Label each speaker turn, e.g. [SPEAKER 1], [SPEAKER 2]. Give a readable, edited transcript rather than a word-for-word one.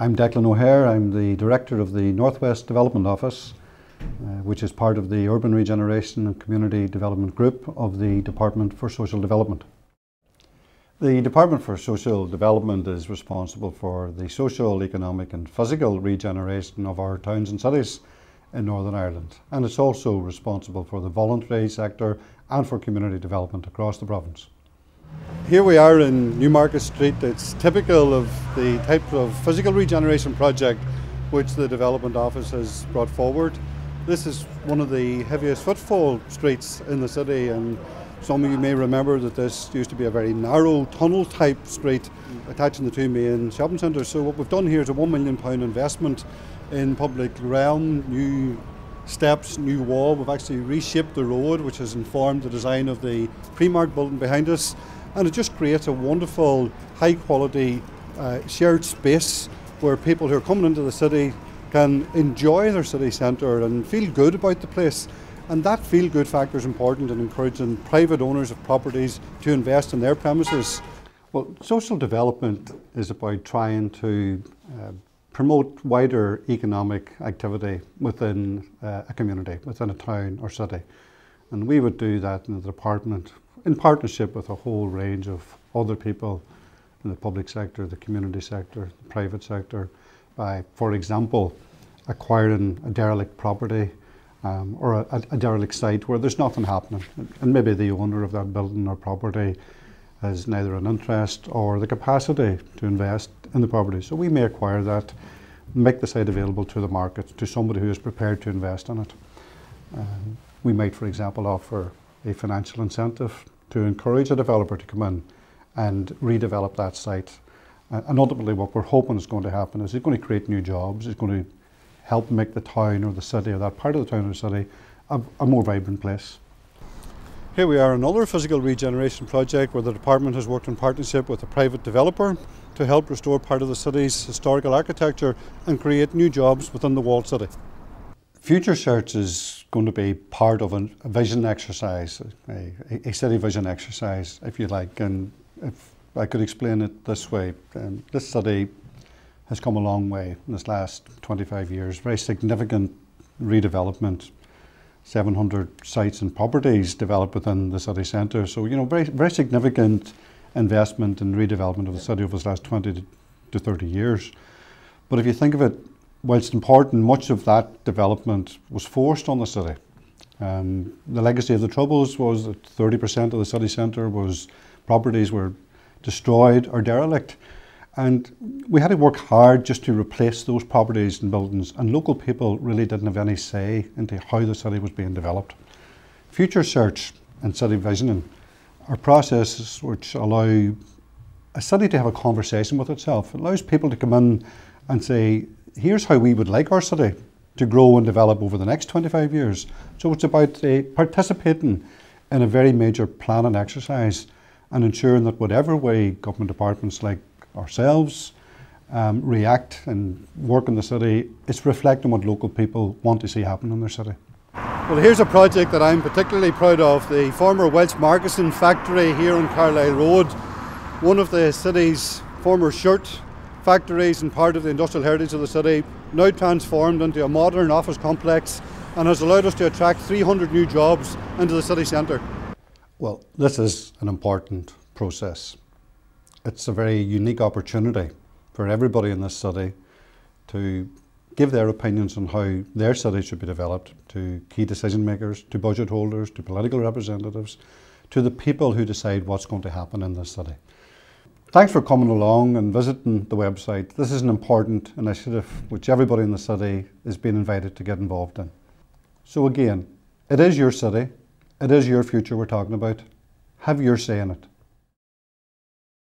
[SPEAKER 1] I'm Declan O'Hare. I'm the Director of the Northwest Development Office, which is part of the Urban Regeneration and Community Development Group of the Department for Social Development. The Department for Social Development is responsible for the social, economic and physical regeneration of our towns and cities in Northern Ireland, and it's also responsible for the voluntary sector and for community development across the province. Here we are in Newmarket Street. It's typical of the type of physical regeneration project which the Development Office has brought forward. This is one of the heaviest footfall streets in the city, and some of you may remember that this used to be a very narrow tunnel type street attaching the two main shopping centres. So what we've done here is a £1 million investment in public realm, new steps, new wall. We've actually reshaped the road, which has informed the design of the Primark building behind us, and it just creates a wonderful high quality shared space where people who are coming into the city can enjoy their city centre and feel good about the place. And that feel good factor is important in encouraging private owners of properties to invest in their premises. Well, social development is about trying to promote wider economic activity within a community, within a town or city. And we would do that in the department in partnership with a whole range of other people in the public sector, the community sector, the private sector, by, for example, acquiring a derelict property or a derelict site where there's nothing happening, and maybe the owner of that building or property has neither an interest or the capacity to invest in the property. So we may acquire that, make the site available to the market, to somebody who is prepared to invest in it. We might, for example, offer a financial incentive to encourage a developer to come in and redevelop that site. And ultimately what we're hoping is going to happen is it's going to create new jobs, it's going to help make the town or the city or that part of the town or the city a more vibrant place. Here we are, another physical regeneration project where the department has worked in partnership with a private developer to help restore part of the city's historical architecture and create new jobs within the walled city. Future Search is going to be part of a vision exercise, a city vision exercise, if you like. And if I could explain it this way, this city has come a long way in this last 25 years, very significant redevelopment, 700 sites and properties developed within the city centre. So, you know, very significant investment in redevelopment of the city over the last 20 to 30 years. But if you think of it, whilst important, much of that development was forced on the city. The legacy of the Troubles was that 30% of the city centre properties were destroyed or derelict. And we had to work hard just to replace those properties and buildings, and local people really didn't have any say into how the city was being developed. Future Search and city visioning are processes which allow a city to have a conversation with itself. It allows people to come in and say, here's how we would like our city to grow and develop over the next 25 years. So it's about participating in a very major planning exercise and ensuring that whatever way government departments like ourselves react and work in the city, it's reflecting what local people want to see happen in their city. Well, here's a project that I'm particularly proud of, the former Welsh Marcassin factory here on Carlisle Road, one of the city's former shirt factories and part of the industrial heritage of the city, now transformed into a modern office complex and has allowed us to attract 300 new jobs into the city centre. Well, this is an important process. It's a very unique opportunity for everybody in this city to give their opinions on how their city should be developed to key decision makers, to budget holders, to political representatives, to the people who decide what's going to happen in this city. Thanks for coming along and visiting the website. This is an important initiative which everybody in the city is being invited to get involved in. So again, it is your city, it is your future we're talking about. Have your say in it.